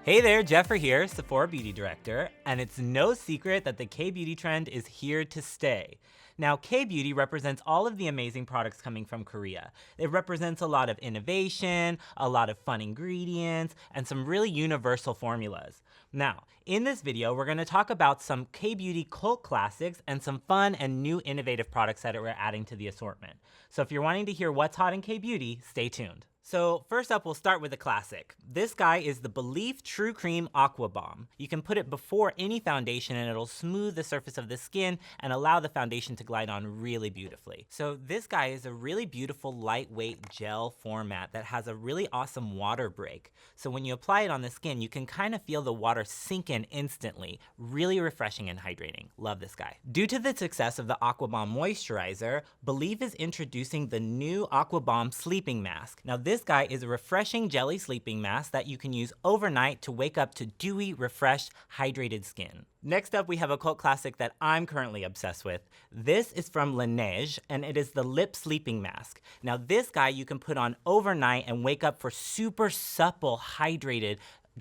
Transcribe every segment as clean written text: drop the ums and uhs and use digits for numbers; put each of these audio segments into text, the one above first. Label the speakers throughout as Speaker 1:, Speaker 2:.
Speaker 1: Hey there, Jeffrey here, Sephora Beauty Director, and it's no secret that the K-beauty trend is here to stay. Now, K-beauty represents all of the amazing products coming from Korea. It represents a lot of innovation, a lot of fun ingredients, and some really universal formulas. Now, in this video, we're going to talk about some K-beauty cult classics and some fun and new innovative products that we're adding to the assortment. So if you're wanting to hear what's hot in K-beauty, stay tuned. So first up, we'll start with a classic. This guy is the Belif True Cream Aqua Bomb. You can put it before any foundation and it'll smooth the surface of the skin and allow the foundation to glide on really beautifully. So this guy is a really beautiful lightweight gel format that has a really awesome water break. So when you apply it on the skin, you can kind of feel the water sink in instantly. Really refreshing and hydrating. Love this guy. Due to the success of the Aqua Bomb Moisturizer, Belif is introducing the new Aqua Bomb Sleeping Mask. Now this guy is a refreshing jelly sleeping mask that you can use overnight to wake up to dewy, refreshed, hydrated skin. Next up, we have a cult classic that I'm currently obsessed with. This is from Laneige, and it is the Lip Sleeping Mask. Now this guy you can put on overnight and wake up for super supple, hydrated,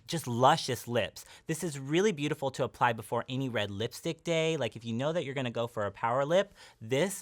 Speaker 1: just luscious lips. This is really beautiful to apply before any red lipstick day. Like if you know that you're gonna go for a power lip,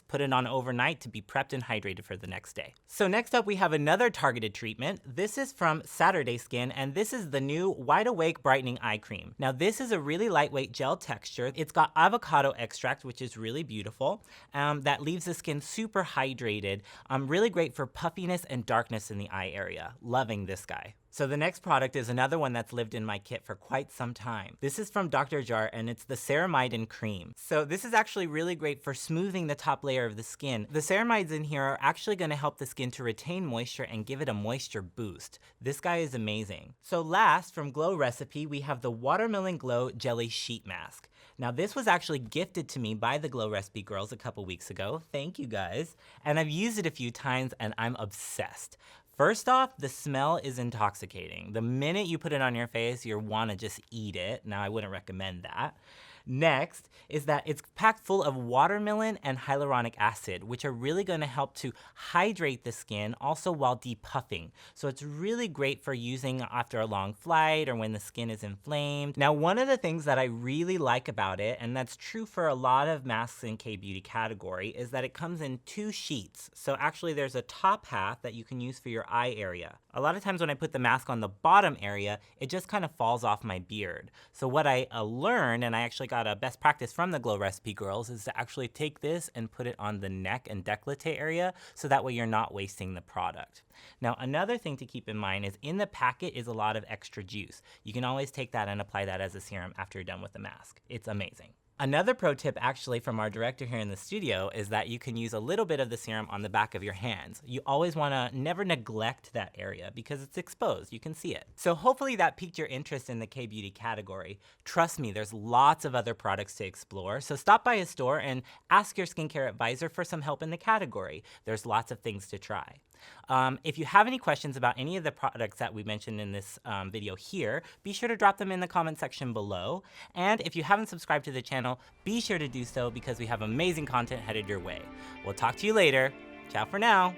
Speaker 1: put it on overnight to be prepped and hydrated for the next day. So next up we have another targeted treatment. This is from Saturday Skin, and this is the new Wide Awake Brightening Eye Cream. Now this is a really lightweight gel texture. It's got avocado extract, which is really beautiful, that leaves the skin super hydrated. Really great for puffiness and darkness in the eye area. Loving this guy. So the next product is another one that's lived in my kit for quite some time. This is from Dr. Jar, and it's the Ceramide Cream. So this is actually really great for smoothing the top layer of the skin. The ceramides in here are actually gonna help the skin to retain moisture and give it a moisture boost. This guy is amazing. So last, from Glow Recipe, we have the Watermelon Glow Jelly Sheet Mask. Now this was actually gifted to me by the Glow Recipe girls a couple weeks ago. Thank you guys. And I've used it a few times and I'm obsessed. First off, the smell is intoxicating. The minute you put it on your face, you want to just eat it. Now, I wouldn't recommend that. Next is that it's packed full of watermelon and hyaluronic acid, which are really going to help to hydrate the skin also while depuffing. So it's really great for using after a long flight or when the skin is inflamed. Now, one of the things that I really like about it, and that's true for a lot of masks in K-beauty category, is that it comes in 2 sheets. So actually there's a top half that you can use for your eye area. A lot of times when I put the mask on the bottom area, it just kind of falls off my beard. So what I learned, and I actually got a best practice from the Glow Recipe girls, is to actually take this and put it on the neck and décolleté area, so that way you're not wasting the product. Now another thing to keep in mind is in the packet is a lot of extra juice. You can always take that and apply that as a serum after you're done with the mask. It's amazing. Another pro tip actually from our director here in the studio is that you can use a little bit of the serum on the back of your hands. You always want to never neglect that area because it's exposed. You can see it. So hopefully that piqued your interest in the K-beauty category. Trust me, there's lots of other products to explore. So stop by a store and ask your skincare advisor for some help in the category. There's lots of things to try. If you have any questions about any of the products that we mentioned in this video here, be sure to drop them in the comment section below. And if you haven't subscribed to the channel, be sure to do so because we have amazing content headed your way. We'll talk to you later. Ciao for now.